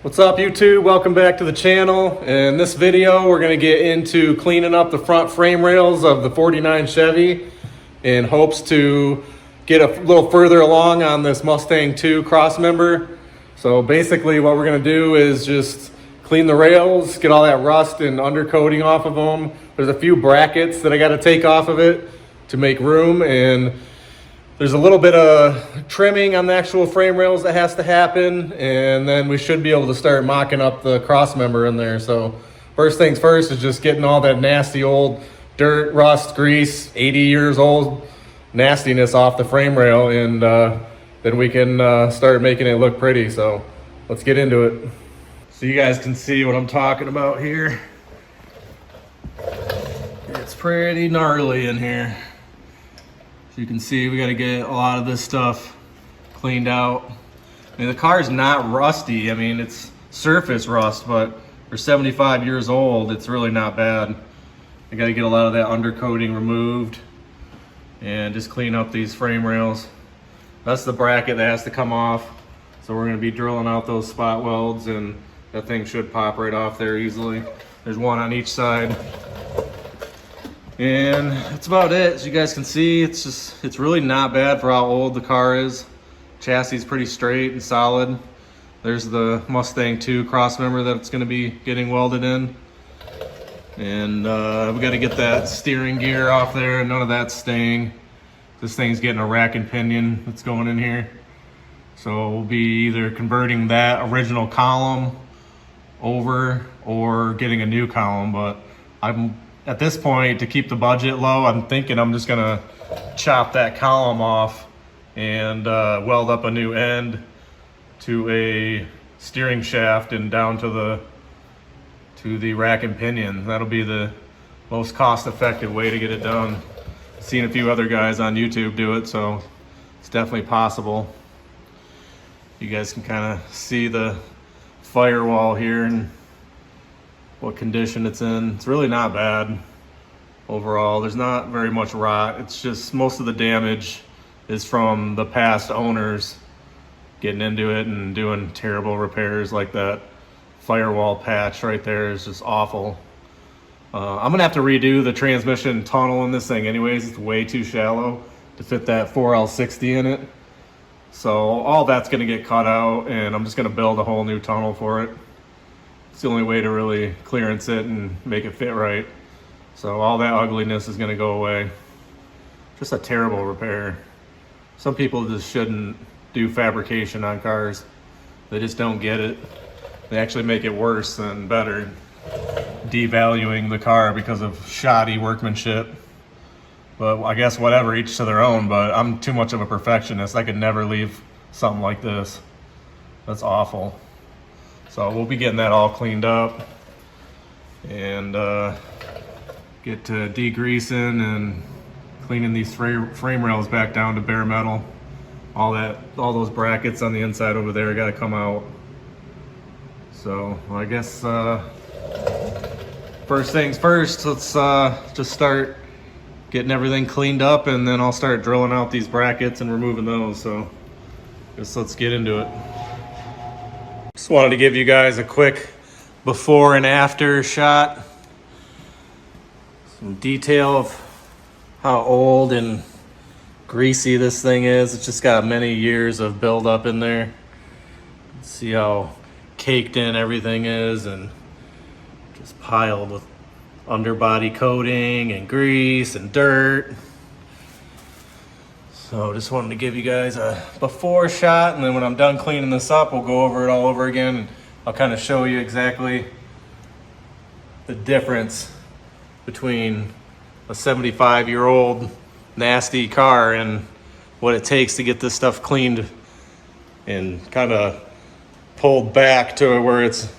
What's up YouTube? Welcome back to the channel. In this video we're going to get into cleaning up the front frame rails of the 49 Chevy in hopes to get a little further along on this Mustang 2 crossmember. So basically what we're going to do is just clean the rails, get all that rust and undercoating off of them. There's a few brackets that I got to take off of it to make room, and there's a little bit of trimming on the actual frame rails that has to happen, and then we should be able to start mocking up the cross member in there. So first things first is just getting all that nasty old dirt, rust, grease, 80 years old nastiness off the frame rail, and then we can start making it look pretty. So let's get into it. So you guys can see what I'm talking about here. It's pretty gnarly in here. You can see we got to get a lot of this stuff cleaned out. I mean, the car's not rusty. I mean, it's surface rust, but for 75 years old, it's really not bad. I got to get a lot of that undercoating removed and just clean up these frame rails. That's the bracket that has to come off. So we're going to be drilling out those spot welds, and that thing should pop right off there easily. There's one on each side. And that's about it. As you guys can see, it's really not bad for how old the car is. Chassis is pretty straight and solid. There's the Mustang 2 crossmember that it's going to be getting welded in. And we got to get that steering gear off there. None of that's staying. This thing's getting a rack and pinion that's going in here. So we'll be either converting that original column over or getting a new column. But at this point, to keep the budget low, I'm thinking I'm just gonna chop that column off and weld up a new end to a steering shaft and down to the rack and pinion. That'll be the most cost-effective way to get it done. Seen a few other guys on YouTube do it, so it's definitely possible. You guys can kind of see the firewall here and what condition it's in. It's really not bad overall. There's not very much rot. It's just most of the damage is from the past owners getting into it and doing terrible repairs. Like that firewall patch right there is just awful. I'm gonna have to redo the transmission tunnel in this thing anyways. It's way too shallow to fit that 4L60 in it. So all that's gonna get cut out, and I'm just gonna build a whole new tunnel for it. It's the only way to really clearance it and make it fit right. So all that ugliness is going to go away. Just a terrible repair. Some people just shouldn't do fabrication on cars. They just don't get it. They actually make it worse than better, devaluing the car because of shoddy workmanship. But I guess whatever, each to their own. But I'm too much of a perfectionist. I could never leave something like this. That's awful. So we'll be getting that all cleaned up and get to degreasing and cleaning these frame rails back down to bare metal. All those brackets on the inside over there got to come out. So I guess first things first, let's just start getting everything cleaned up, and then I'll start drilling out these brackets and removing those. So let's get into it. Just wanted to give you guys a quick before and after shot. Some detail of how old and greasy this thing is. It's just got many years of buildup in there. See how caked in everything is, and just piled with underbody coating and grease and dirt. So just wanted to give you guys a before shot, and then when I'm done cleaning this up, we'll go over it all over again, and I'll kind of show you exactly the difference between a 75-year-old nasty car and what it takes to get this stuff cleaned and kind of pulled back to where it's,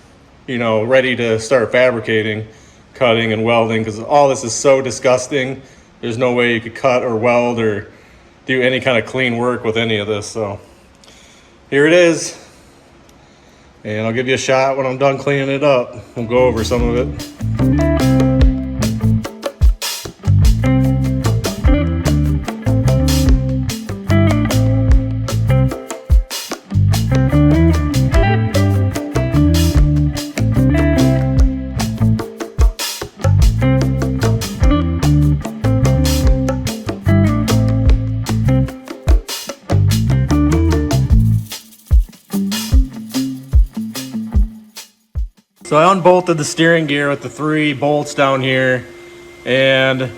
you know, ready to start fabricating, cutting and welding, because all this is so disgusting. There's no way you could cut or weld or do any kind of clean work with any of this. So here it is, and I'll give you a shot when I'm done cleaning it up. We'll go over some of it. So I unbolted the steering gear with the 3 bolts down here, and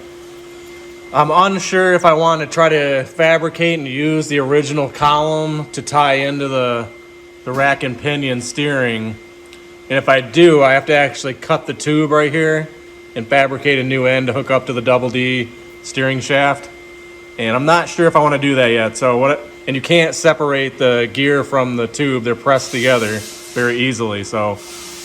I'm unsure if I want to try to fabricate and use the original column to tie into the rack and pinion steering. And if I do, I have to actually cut the tube right here and fabricate a new end to hook up to the double D steering shaft. And I'm not sure if I want to do that yet. And you can't separate the gear from the tube. They're pressed together very easily. So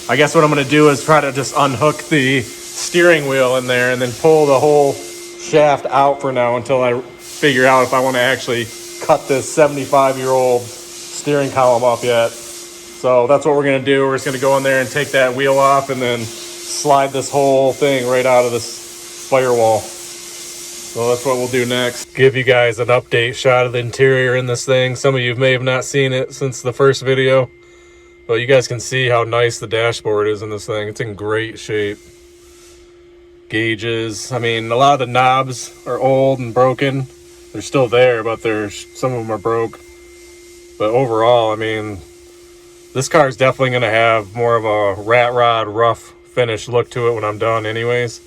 I guess what I'm going to do is try to just unhook the steering wheel in there and then pull the whole shaft out for now until I figure out if I want to actually cut this 75-year-old steering column off yet. So that's what we're going to do. We're just going to go in there and take that wheel off and then slide this whole thing right out of this firewall. So that's what we'll do next. Give you guys an update shot of the interior in this thing. Some of you may have not seen it since the first video, but you guys can see how nice the dashboard is in this thing. It's in great shape. Gauges. I mean, a lot of the knobs are old and broken. They're still there, but some of them are broke. But overall, I mean, this car is definitely going to have more of a rat rod, rough finish look to it when I'm done anyways.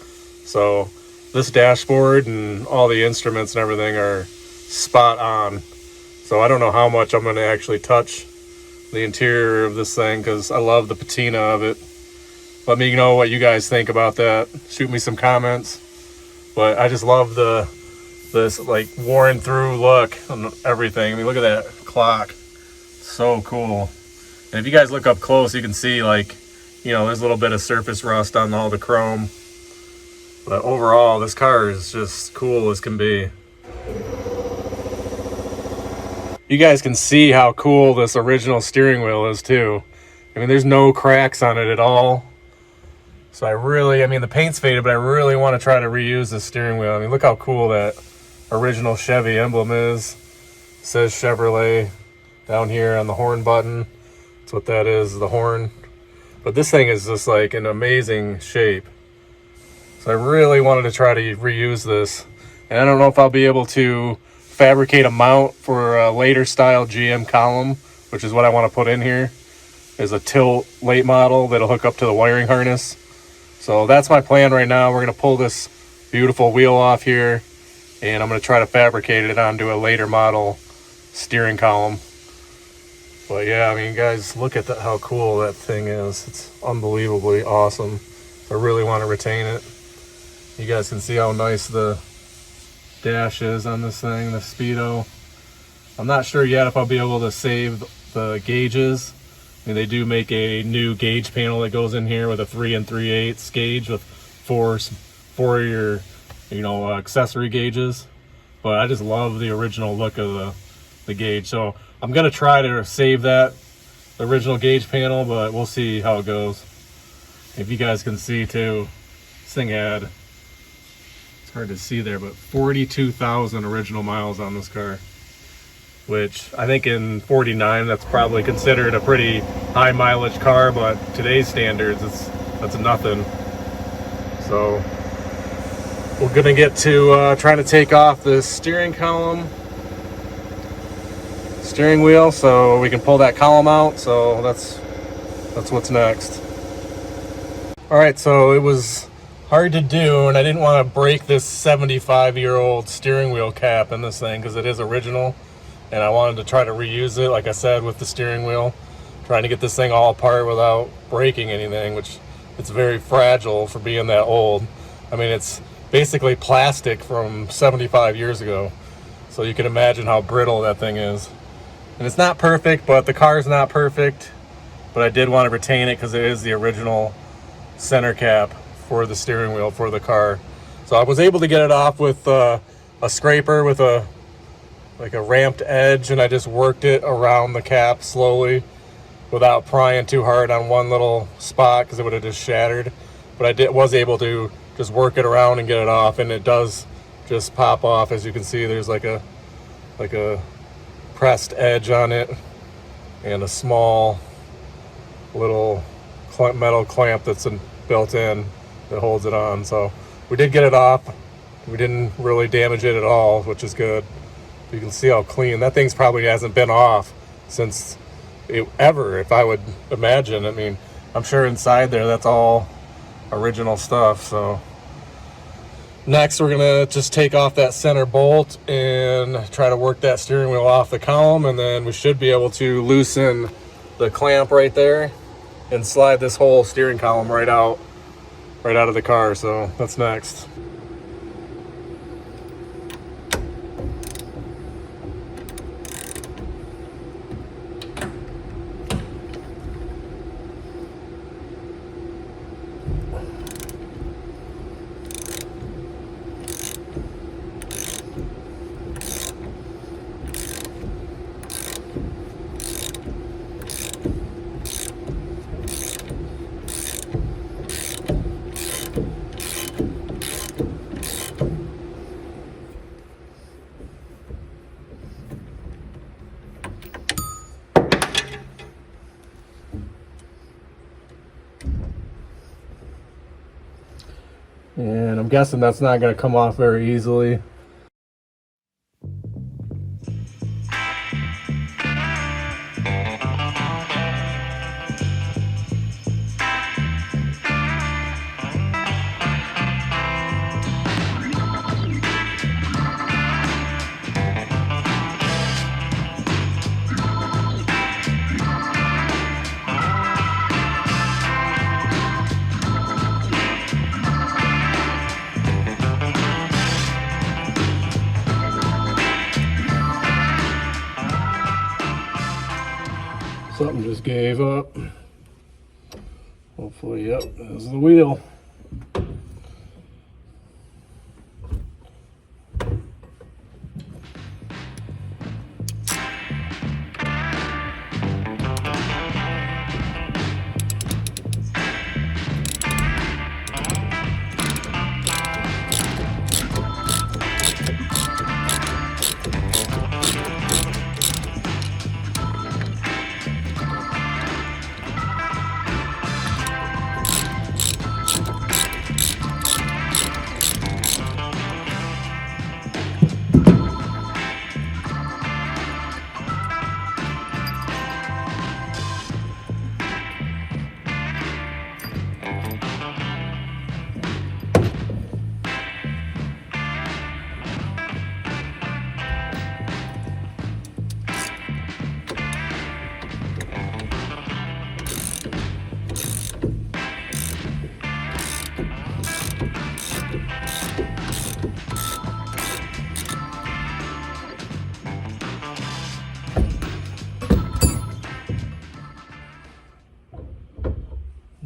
So this dashboard and all the instruments and everything are spot on. So I don't know how much I'm going to actually touch the interior of this thing because I love the patina of it. Let me know what you guys think about that. Shoot me some comments. But I just love this like worn through look on everything. I mean, look at that clock. So cool. And if you guys look up close, you can see, like, you know, there's a little bit of surface rust on all the chrome. But overall, this car is just cool as can be. You guys can see how cool this original steering wheel is too. I mean, there's no cracks on it at all. So I mean, the paint's faded, but I really want to try to reuse this steering wheel. I mean, look how cool that original Chevy emblem is. It says Chevrolet down here on the horn button. That's what that is, the horn. But this thing is just like an amazing shape. So I really wanted to try to reuse this. And I don't know if I'll be able to fabricate a mount for a later style GM column, which is what I want to put in here, is a tilt late model that'll hook up to the wiring harness. So that's my plan right now. We're going to pull this beautiful wheel off here, and I'm going to try to fabricate it onto a later model steering column. But yeah, I mean, guys, look at how cool that thing is. It's unbelievably awesome. I really want to retain it. You guys can see how nice the dash is on this thing, the Speedo. I'm not sure yet if I'll be able to save the gauges. I mean, they do make a new gauge panel that goes in here with a 3 3/8 gauge with four of your, you know, accessory gauges. But I just love the original look of the gauge. So I'm gonna try to save that original gauge panel, but we'll see how it goes. If you guys can see too, this thing had, it's hard to see there, but 42,000 original miles on this car, which I think in 49 that's probably considered a pretty high mileage car, but today's standards that's nothing. So we're gonna get to trying to take off the steering wheel so we can pull that column out. So that's what's next. All right, so it was hard to do, and I didn't want to break this 75-year-old steering wheel cap in this thing because it is original, and I wanted to try to reuse it, like I said, with the steering wheel, trying to get this thing all apart without breaking anything, which it's very fragile for being that old. I mean, it's basically plastic from 75 years ago, so you can imagine how brittle that thing is. And it's not perfect, but the car is not perfect, but I did want to retain it because it is the original center cap for the steering wheel for the car. So I was able to get it off with a scraper with a ramped edge, and I just worked it around the cap slowly without prying too hard on one little spot because it would have just shattered. But I was able to just work it around and get it off, and it does just pop off. As you can see, there's like a pressed edge on it and a small little metal clamp that's built in that holds it on. So we did get it off. We didn't really damage it at all, which is good. You can see how clean that thing's probably hasn't been off since ever, if I would imagine. I mean, I'm sure inside there that's all original stuff. So next we're gonna just take off that center bolt and try to work that steering wheel off the column, and then we should be able to loosen the clamp right there and slide this whole steering column right out of the car. So that's next. And I'm guessing that's not going to come off very easily. Something just gave up. Hopefully, yep, there's the wheel.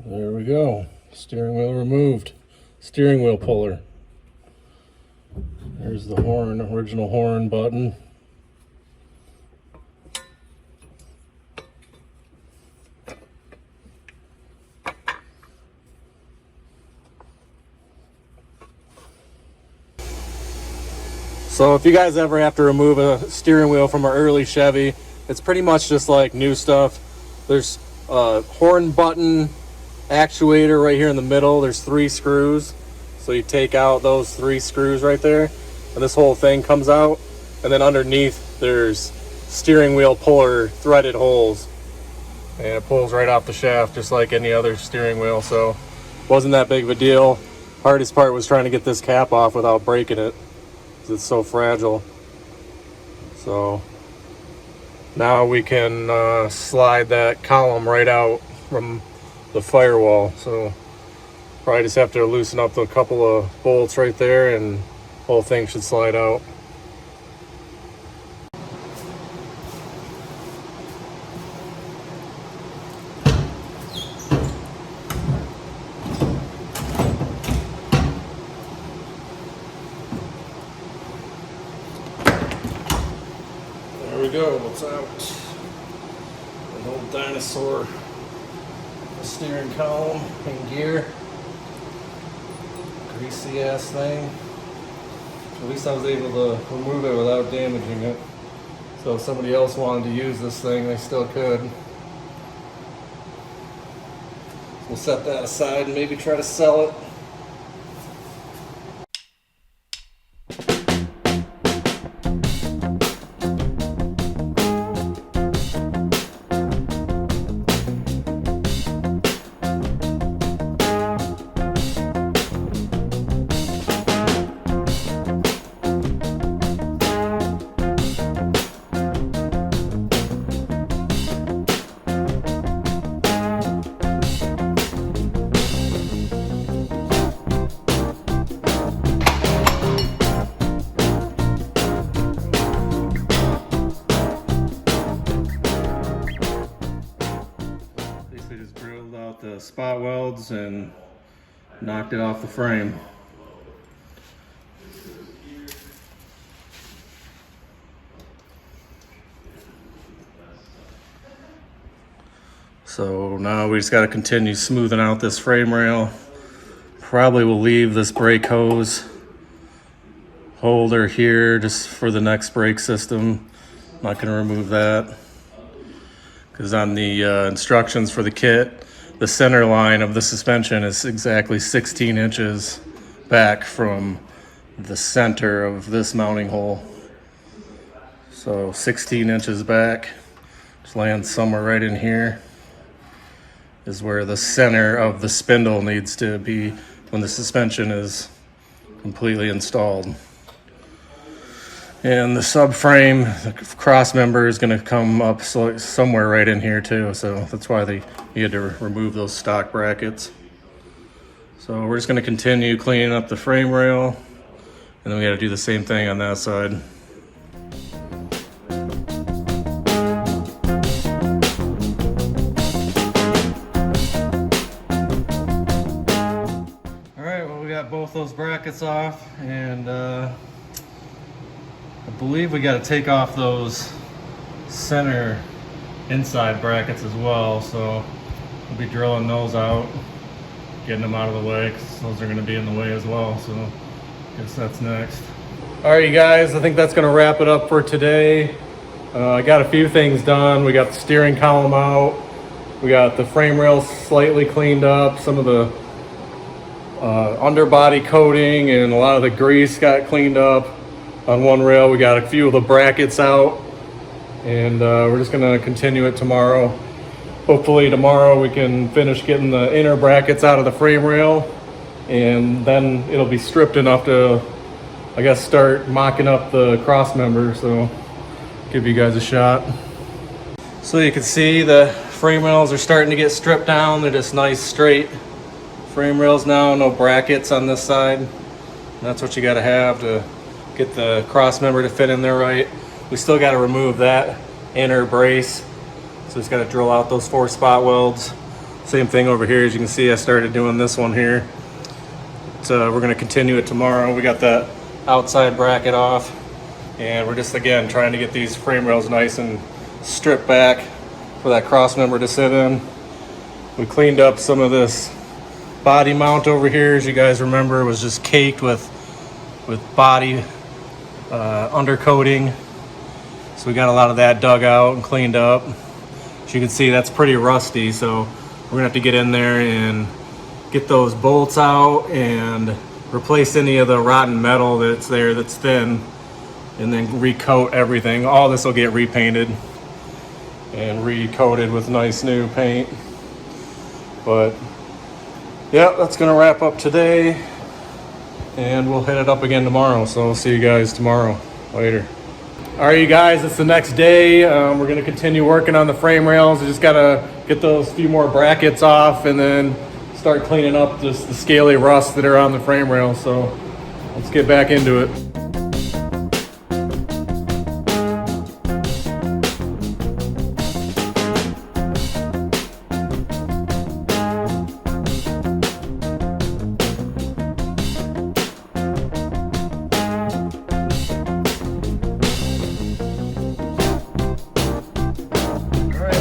There we go. Steering wheel removed. Steering wheel puller. There's the horn, original horn button. So if you guys ever have to remove a steering wheel from an early Chevy, it's pretty much just like new stuff. There's a horn button actuator right here in the middle. There's 3 screws. So you take out those 3 screws right there, and this whole thing comes out. And then underneath there's steering wheel puller threaded holes. And it pulls right off the shaft just like any other steering wheel. So wasn't that big of a deal. Hardest part was trying to get this cap off without breaking it, because it's so fragile. So now we can slide that column right out from the firewall. So probably just have to loosen up a couple of bolts right there and the whole thing should slide out. There we go, it's out. An old dinosaur steering column and gear. Greasy ass thing. At least I was able to remove it without damaging it. So if somebody else wanted to use this thing, they still could. So we'll set that aside and maybe try to sell it. the spot welds and knocked it off the frame. So now we just got to continue smoothing out this frame rail. Probably will leave this brake hose holder here just for the next brake system. Not going to remove that because on the instructions for the kit, the center line of the suspension is exactly 16 inches back from the center of this mounting hole. So 16 inches back, just lands somewhere right in here, is where the center of the spindle needs to be when the suspension is completely installed. And the subframe, the cross member is going to come up somewhere right in here too, so that's why you had to remove those stock brackets. So we're just going to continue cleaning up the frame rail, and then we got to do the same thing on that side. Both those brackets off, and I believe we got to take off those center inside brackets as well, so we'll be drilling those out, getting them out of the way because those are going to be in the way as well, so I guess that's next. Alright, you guys, I think that's going to wrap it up for today. I got a few things done. We got the steering column out, we got the frame rails slightly cleaned up, some of the underbody coating and a lot of the grease got cleaned up on one rail. We got a few of the brackets out, and we're just going to continue it tomorrow. Hopefully tomorrow we can finish getting the inner brackets out of the frame rail, and then it'll be stripped enough to, I guess, start mocking up the cross member, so give you guys a shot. So you can see the frame rails are starting to get stripped down. They're just nice straight frame rails now, no brackets on this side. And that's what you got to have to get the cross member to fit in there right. We still got to remove that inner brace, so just got to drill out those 4 spot welds. Same thing over here. As you can see, I started doing this one here. So we're going to continue it tomorrow. We got that outside bracket off, and we're just again trying to get these frame rails nice and stripped back for that cross member to sit in. We cleaned up some of this body mount over here. As you guys remember, it was just caked with body undercoating, so we got a lot of that dug out and cleaned up. As you can see, that's pretty rusty, so we're gonna have to get in there and get those bolts out and replace any of the rotten metal that's there that's thin, and then recoat everything. All this will get repainted and recoated with nice new paint. But yeah, that's gonna wrap up today, and we'll hit it up again tomorrow. So we'll see you guys tomorrow. Later. All right, you guys, it's the next day. We're gonna continue working on the frame rails. I just gotta get those few more brackets off and then start cleaning up just the scaly rust that are on the frame rails. So let's get back into it.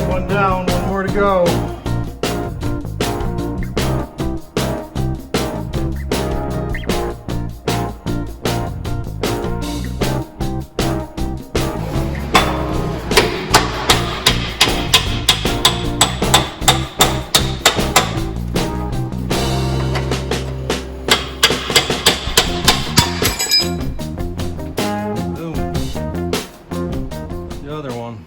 One down, one more to go. The other one.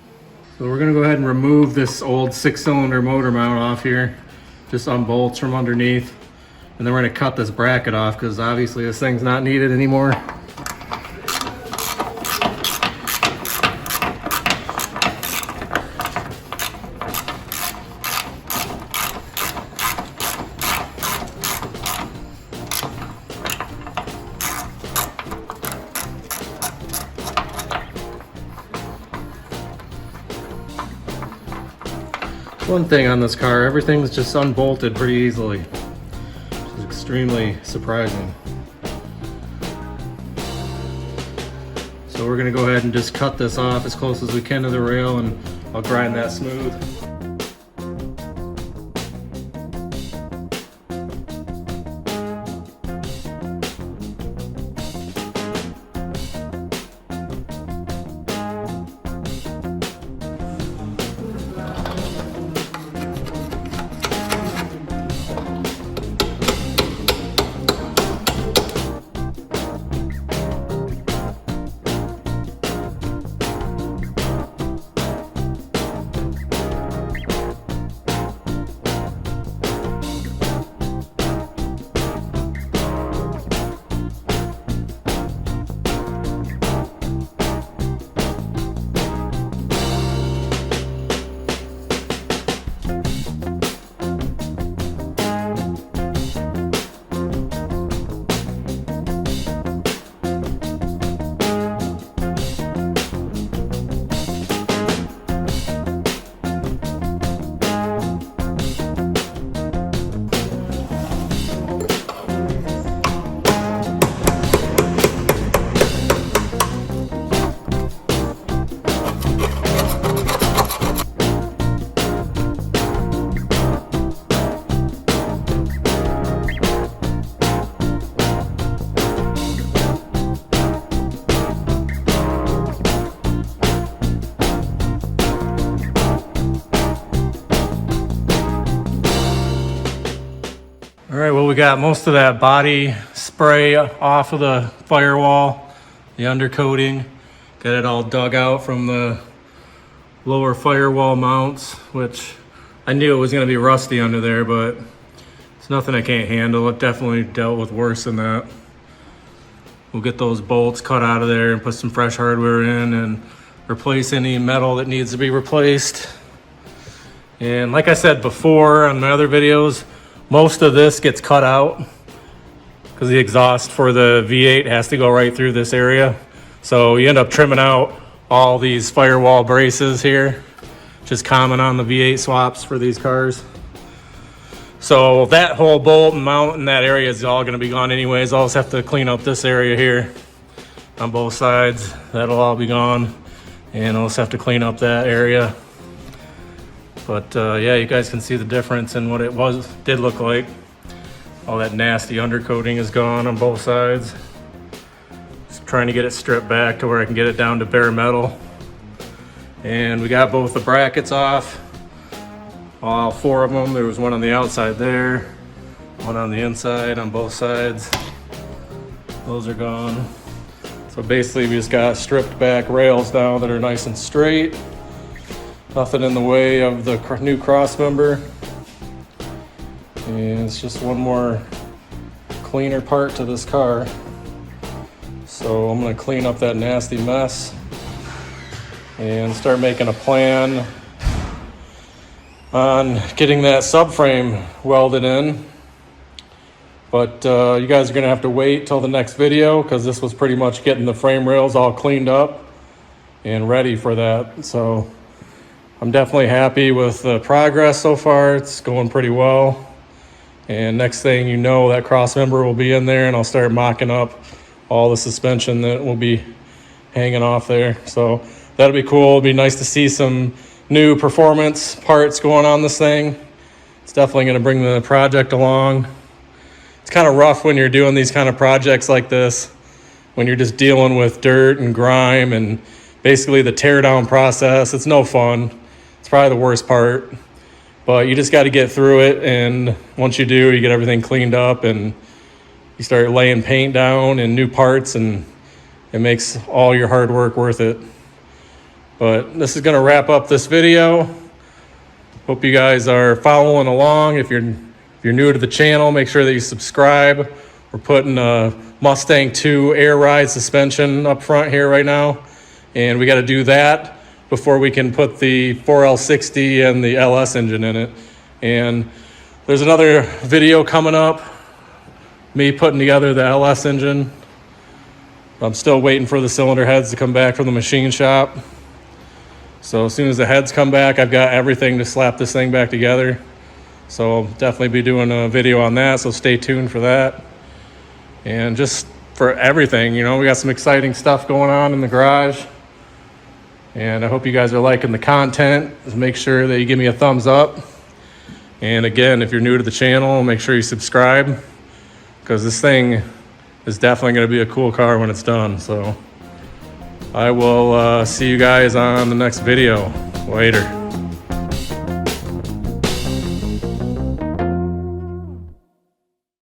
So we're gonna go ahead and remove this old 6-cylinder motor mount off here. Just unbolts from underneath. And then we're gonna cut this bracket off because obviously this thing's not needed anymore. One thing on this car, everything's just unbolted pretty easily, which is extremely surprising. So we're gonna go ahead and just cut this off as close as we can to the rail, and I'll grind that smooth. All right, well, we got most of that body spray off of the firewall, the undercoating. Got it all dug out from the lower firewall mounts, which I knew it was gonna be rusty under there, but it's nothing I can't handle. It definitely dealt with worse than that. We'll get those bolts cut out of there and put some fresh hardware in and replace any metal that needs to be replaced. And like I said before on my other videos, most of this gets cut out because the exhaust for the V8 has to go right through this area. So you end up trimming out all these firewall braces here, which is common on the V8 swaps for these cars. So that whole bolt and mount in that area is all gonna be gone anyways. I'll just have to clean up this area here on both sides. That'll all be gone. And I'll just have to clean up that area. But yeah, you guys can see the difference in what it did look like. All that nasty undercoating is gone on both sides. Just trying to get it stripped back to where I can get it down to bare metal. And we got both the brackets off, all 4 of them. There was one on the outside there, one on the inside on both sides. Those are gone. So basically we just got stripped back rails now that are nice and straight. Nothing in the way of the new cross member. And it's just one more cleaner part to this car. So I'm gonna clean up that nasty mess and start making a plan on getting that subframe welded in. But you guys are gonna have to wait till the next video because this was pretty much getting the frame rails all cleaned up and ready for that. So I'm definitely happy with the progress so far. It's going pretty well. And next thing you know, that cross member will be in there and I'll start mocking up all the suspension that will be hanging off there. So that'll be cool. It'll be nice to see some new performance parts going on this thing. It's definitely gonna bring the project along. It's kind of rough when you're doing these kind of projects like this, when you're just dealing with dirt and grime and basically the teardown process. It's no fun. It's probably the worst part, but you just got to get through it. And once you do, you get everything cleaned up and you start laying paint down and new parts, and it makes all your hard work worth it. But this is going to wrap up this video. Hope you guys are following along. If you're new to the channel, make sure that you subscribe. We're putting a Mustang 2 air ride suspension up front here right now, and we got to do that before we can put the 4L60 and the LS engine in it. And there's another video coming up, me putting together the LS engine. I'm still waiting for the cylinder heads to come back from the machine shop. So as soon as the heads come back, I've got everything to slap this thing back together. So I'll definitely be doing a video on that, so stay tuned for that. And just for everything, you know, we got some exciting stuff going on in the garage. And I hope you guys are liking the content. Just make sure that you give me a thumbs up. And again, if you're new to the channel, make sure you subscribe, because this thing is definitely going to be a cool car when it's done. So I will see you guys on the next video. Later.